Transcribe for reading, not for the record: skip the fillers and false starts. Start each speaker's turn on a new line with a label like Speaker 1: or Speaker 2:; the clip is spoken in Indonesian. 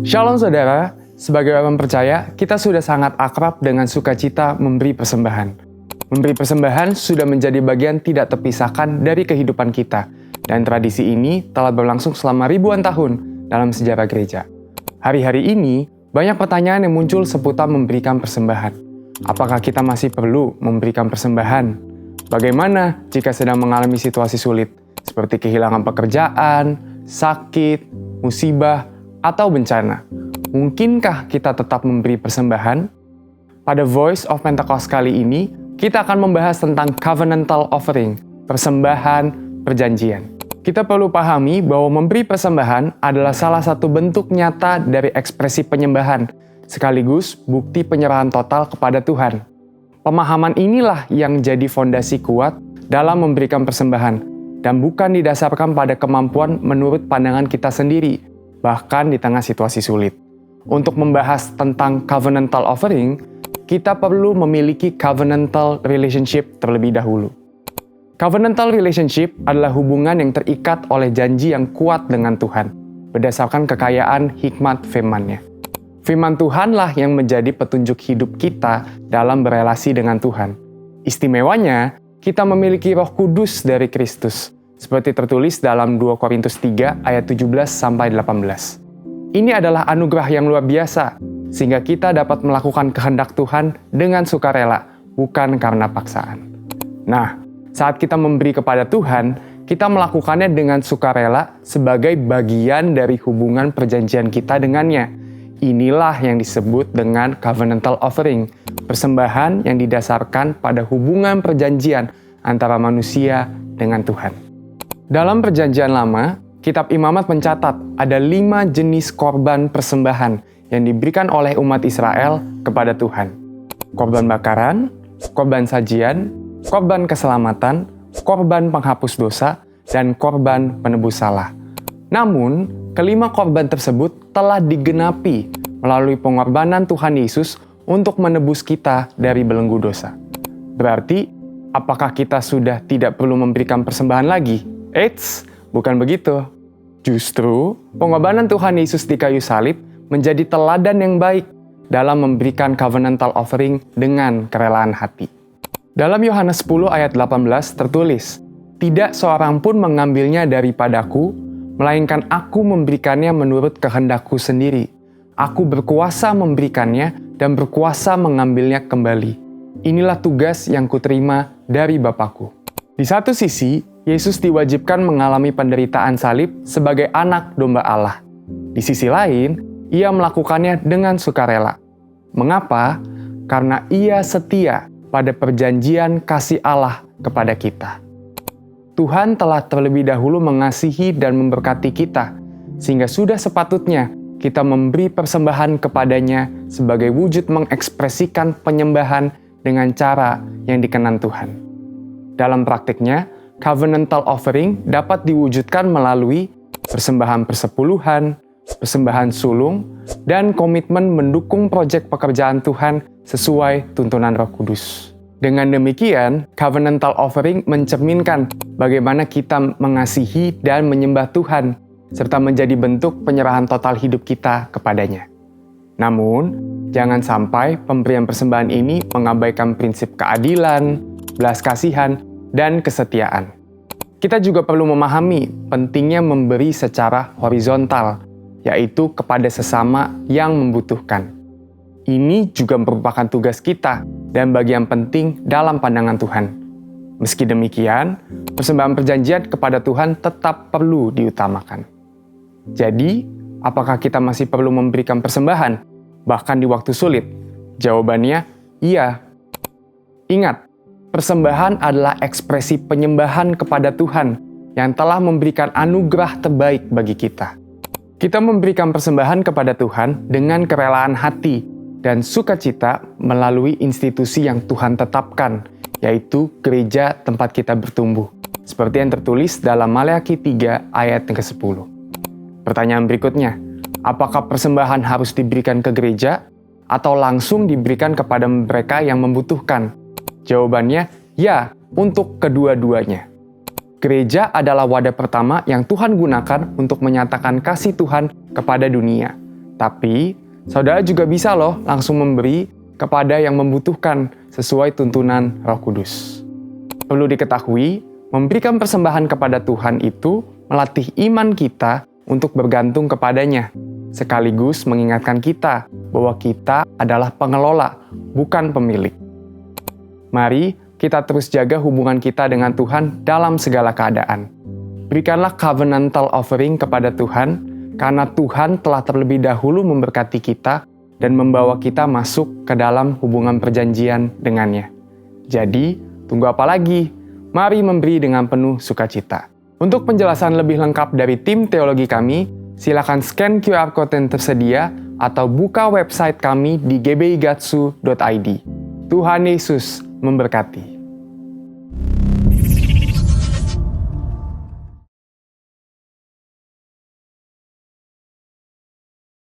Speaker 1: Shalom saudara, sebagai orang percaya, kita sudah sangat akrab dengan sukacita memberi persembahan. Memberi persembahan sudah menjadi bagian tidak terpisahkan dari kehidupan kita, dan tradisi ini telah berlangsung selama ribuan tahun dalam sejarah gereja. Hari-hari ini, banyak pertanyaan yang muncul seputar memberikan persembahan. Apakah kita masih perlu memberikan persembahan? Bagaimana jika sedang mengalami situasi sulit, seperti kehilangan pekerjaan, sakit, musibah, atau bencana? Mungkinkah kita tetap memberi persembahan? Pada Voice of Pentecost kali ini, kita akan membahas tentang covenantal offering, persembahan perjanjian. Kita perlu pahami bahwa memberi persembahan adalah salah satu bentuk nyata dari ekspresi penyembahan, sekaligus bukti penyerahan total kepada Tuhan. Pemahaman inilah yang jadi fondasi kuat dalam memberikan persembahan, dan bukan didasarkan pada kemampuan menurut pandangan kita sendiri, bahkan di tengah situasi sulit. Untuk membahas tentang covenantal offering, kita perlu memiliki covenantal relationship terlebih dahulu. Covenantal relationship adalah hubungan yang terikat oleh janji yang kuat dengan Tuhan, berdasarkan kekayaan hikmat firman-Nya. Firman Tuhanlah yang menjadi petunjuk hidup kita dalam berelasi dengan Tuhan. Istimewanya, kita memiliki Roh Kudus dari Kristus, seperti tertulis dalam 2 Korintus 3 ayat 17-18. Ini adalah anugerah yang luar biasa, sehingga kita dapat melakukan kehendak Tuhan dengan sukarela, bukan karena paksaan. Nah, saat kita memberi kepada Tuhan, kita melakukannya dengan sukarela sebagai bagian dari hubungan perjanjian kita dengannya. Inilah yang disebut dengan covenantal offering, persembahan yang didasarkan pada hubungan perjanjian antara manusia dengan Tuhan. Dalam Perjanjian Lama, Kitab Imamat mencatat ada 5 jenis korban persembahan yang diberikan oleh umat Israel kepada Tuhan. Korban bakaran, korban sajian, korban keselamatan, korban penghapus dosa, dan korban penebus salah. Namun, kelima korban tersebut telah digenapi melalui pengorbanan Tuhan Yesus untuk menebus kita dari belenggu dosa. Berarti, apakah kita sudah tidak perlu memberikan persembahan lagi? Eits, bukan begitu. Justru, pengorbanan Tuhan Yesus di kayu salib menjadi teladan yang baik dalam memberikan covenantal offering dengan kerelaan hati. Dalam Yohanes 10 ayat 18 tertulis, "Tidak seorang pun mengambilnya daripadaku, melainkan aku memberikannya menurut kehendakku sendiri. Aku berkuasa memberikannya dan berkuasa mengambilnya kembali. Inilah tugas yang kuterima dari Bapakku." Di satu sisi, Yesus diwajibkan mengalami penderitaan salib sebagai anak domba Allah. Di sisi lain, ia melakukannya dengan sukarela. Mengapa? Karena ia setia pada perjanjian kasih Allah kepada kita. Tuhan telah terlebih dahulu mengasihi dan memberkati kita, sehingga sudah sepatutnya kita memberi persembahan kepadanya sebagai wujud mengekspresikan penyembahan dengan cara yang dikenan Tuhan. Dalam praktiknya, covenantal offering dapat diwujudkan melalui persembahan persepuluhan, persembahan sulung, dan komitmen mendukung proyek pekerjaan Tuhan sesuai tuntunan Roh Kudus. Dengan demikian, covenantal offering mencerminkan bagaimana kita mengasihi dan menyembah Tuhan, serta menjadi bentuk penyerahan total hidup kita kepadanya. Namun, jangan sampai pemberian persembahan ini mengabaikan prinsip keadilan, belas kasihan, dan kesetiaan. Kita juga perlu memahami pentingnya memberi secara horizontal, yaitu kepada sesama yang membutuhkan. Ini juga merupakan tugas kita dan bagian penting dalam pandangan Tuhan. Meski demikian, persembahan perjanjian kepada Tuhan tetap perlu diutamakan. Jadi, apakah kita masih perlu memberikan persembahan, bahkan di waktu sulit? Jawabannya, iya. Ingat, persembahan adalah ekspresi penyembahan kepada Tuhan yang telah memberikan anugerah terbaik bagi kita. Kita memberikan persembahan kepada Tuhan dengan kerelaan hati dan sukacita melalui institusi yang Tuhan tetapkan, yaitu gereja tempat kita bertumbuh, seperti yang tertulis dalam Maleakhi 3 ayat yang ke-10. Pertanyaan berikutnya, apakah persembahan harus diberikan ke gereja atau langsung diberikan kepada mereka yang membutuhkan? Jawabannya, ya, untuk kedua-duanya. Gereja adalah wadah pertama yang Tuhan gunakan untuk menyatakan kasih Tuhan kepada dunia. Tapi, saudara juga bisa loh langsung memberi kepada yang membutuhkan sesuai tuntunan Roh Kudus. Perlu diketahui, memberikan persembahan kepada Tuhan itu melatih iman kita untuk bergantung kepadanya, sekaligus mengingatkan kita bahwa kita adalah pengelola, bukan pemilik. Mari kita terus jaga hubungan kita dengan Tuhan dalam segala keadaan. Berikanlah covenantal offering kepada Tuhan, karena Tuhan telah terlebih dahulu memberkati kita dan membawa kita masuk ke dalam hubungan perjanjian dengannya. Jadi, tunggu apa lagi? Mari memberi dengan penuh sukacita. Untuk penjelasan lebih lengkap dari tim teologi kami, silakan scan QR Code yang tersedia atau buka website kami di gbigatsu.id. Tuhan Yesus memberkati.